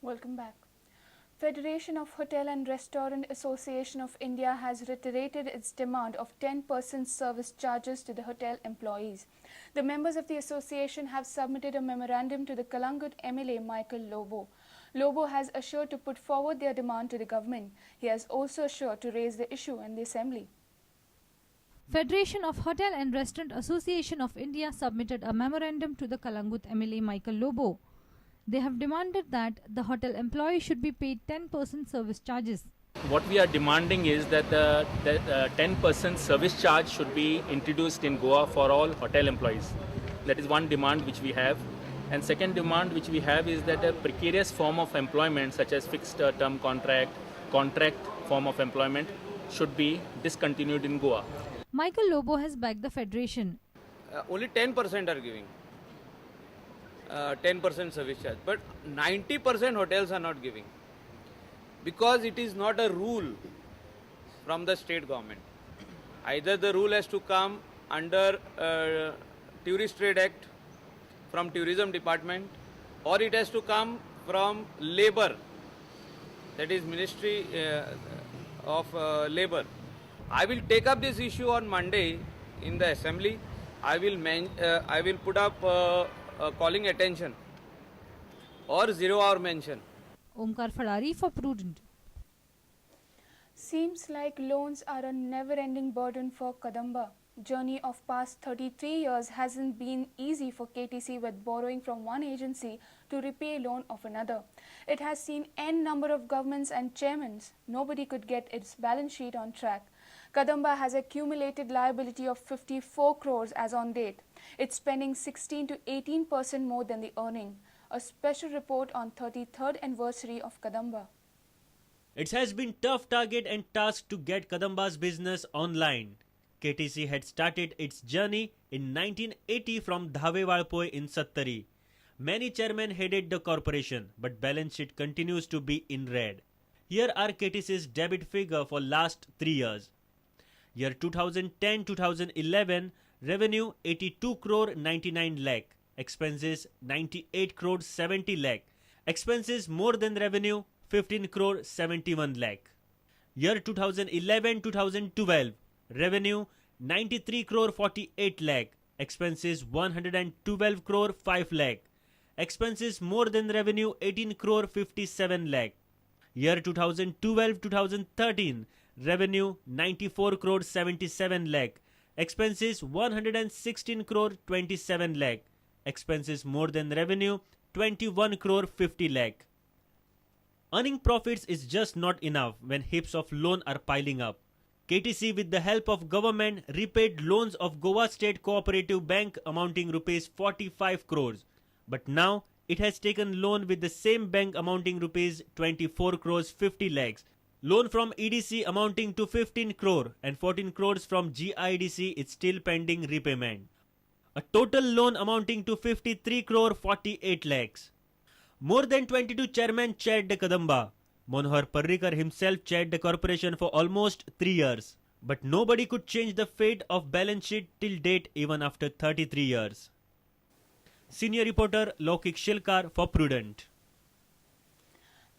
Welcome back. Federation of Hotel and Restaurant Association of India has reiterated its demand of 10% service charges to the hotel employees. The members of the association have submitted a memorandum to the Kalangut MLA Michael Lobo. Lobo has assured to put forward their demand to the government. He has also assured to raise the issue in the assembly. Federation of Hotel and Restaurant Association of India submitted a memorandum to the Kalangut MLA Michael Lobo. They have demanded that the hotel employees should be paid 10% service charges. What we are demanding is that the 10% service charge should be introduced in Goa for all hotel employees. That is one demand which we have. And second demand which we have is that a precarious form of employment such as fixed term contract form of employment should be discontinued in Goa. Michael Lobo has backed the federation. Only 10% are giving 10% service charge, but 90% hotels are not giving because it is not a rule from the state government. Either the rule has to come under Tourist Trade Act from Tourism Department, or it has to come from Labor, that is Ministry of Labor. I will take up this issue on Monday in the assembly. I will put up calling attention or 0 hour mention. Omkar Fadari for Prudent. Seems like loans are a never-ending burden for Kadamba. Journey of past 33 years hasn't been easy for KTC with borrowing from one agency to repay loan of another. It has seen n number of governments and chairmen. Nobody could get its balance sheet on track. Kadamba has accumulated liability of 54 crores as on date. It's spending 16 to 18% more than the earning. A special report on 33rd anniversary of Kadamba. It has been tough target and task to get Kadamba's business online. KTC had started its journey in 1980 from Dhawewalpoi in Sattari. Many chairmen headed the corporation, but balance sheet continues to be in red. Here are KTC's debit figure for last 3 years. Year 2010-2011, revenue 82 crore 99 lakh, expenses 98 crore 70 lakh, expenses more than revenue 15 crore 71 lakh. Year 2011-2012, revenue 93 crore 48 lakh, expenses 112 crore 5 lakh, expenses more than revenue 18 crore 57 lakh. Year 2012-2013, revenue 94 crore 77 lakh, expenses 116 crore 27 lakh, expenses more than revenue 21 crore 50 lakh. Earning profits is just not enough when heaps of loan are piling up. KTC with the help of government repaid loans of Goa State Cooperative Bank amounting rupees 45 crores. But now it has taken loan with the same bank amounting rupees 24 crores 50 lakhs. Loan from EDC amounting to 15 crore and 14 crores from GIDC is still pending repayment. A total loan amounting to 53 crore 48 lakhs. More than 22 chairmen chaired the Kadamba. Manohar Parrikar himself chaired the corporation for almost 3 years. But nobody could change the fate of balance sheet till date even after 33 years. Senior reporter Lokik Shilkar for Prudent.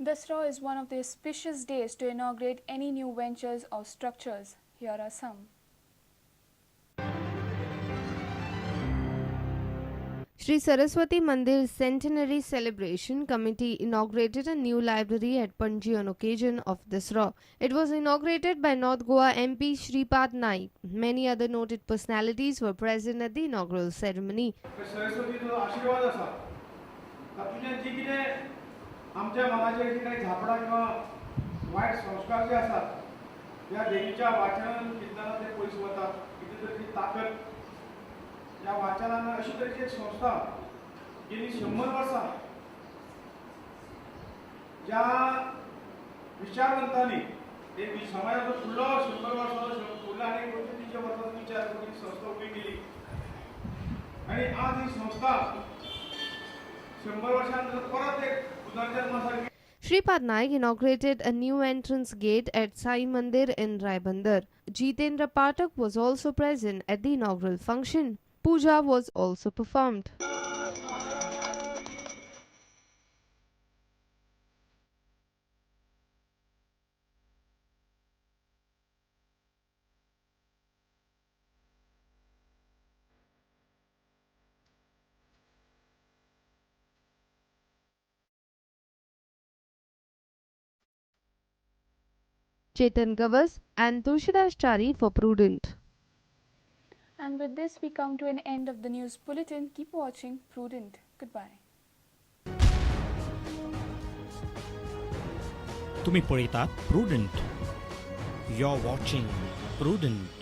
Dasra is one of the auspicious days to inaugurate any new ventures or structures. Here are some. Shri Saraswati Mandir Centenary Celebration Committee inaugurated a new library at Panji on occasion of Dasra. It was inaugurated by North Goa MP Shripad Naik. Many other noted personalities were present at the inaugural ceremony. आमच्या मनाचे जे काही झापडा किंवा white संस्कार जे असतात या देवीच्या वाचन कीर्तनात ते पयस वतात कितीतरी ताकद या वाचनानं अशी तरेची एक संस्था गेली 100 वर्सां ज्या विचारवंतांनी एक समाजाचो फुडलो 100 वर्सांचो फुडलो आनी 30 वर्सांचो विचार करून संस्था उभी केली आणि आज ही संस्था 100 वर्षांनंतर परत एक Shripad Naik inaugurated a new entrance gate at Sai Mandir in Raibandar. Jitendra Pathak was also present at the inaugural function. Puja was also performed. Chetan Gavas and Tulsidas Chari for Prudent. And with this, we come to an end of the news bulletin. Keep watching Prudent. Goodbye. तुम्ही पळयतात prudent. You're watching Prudent.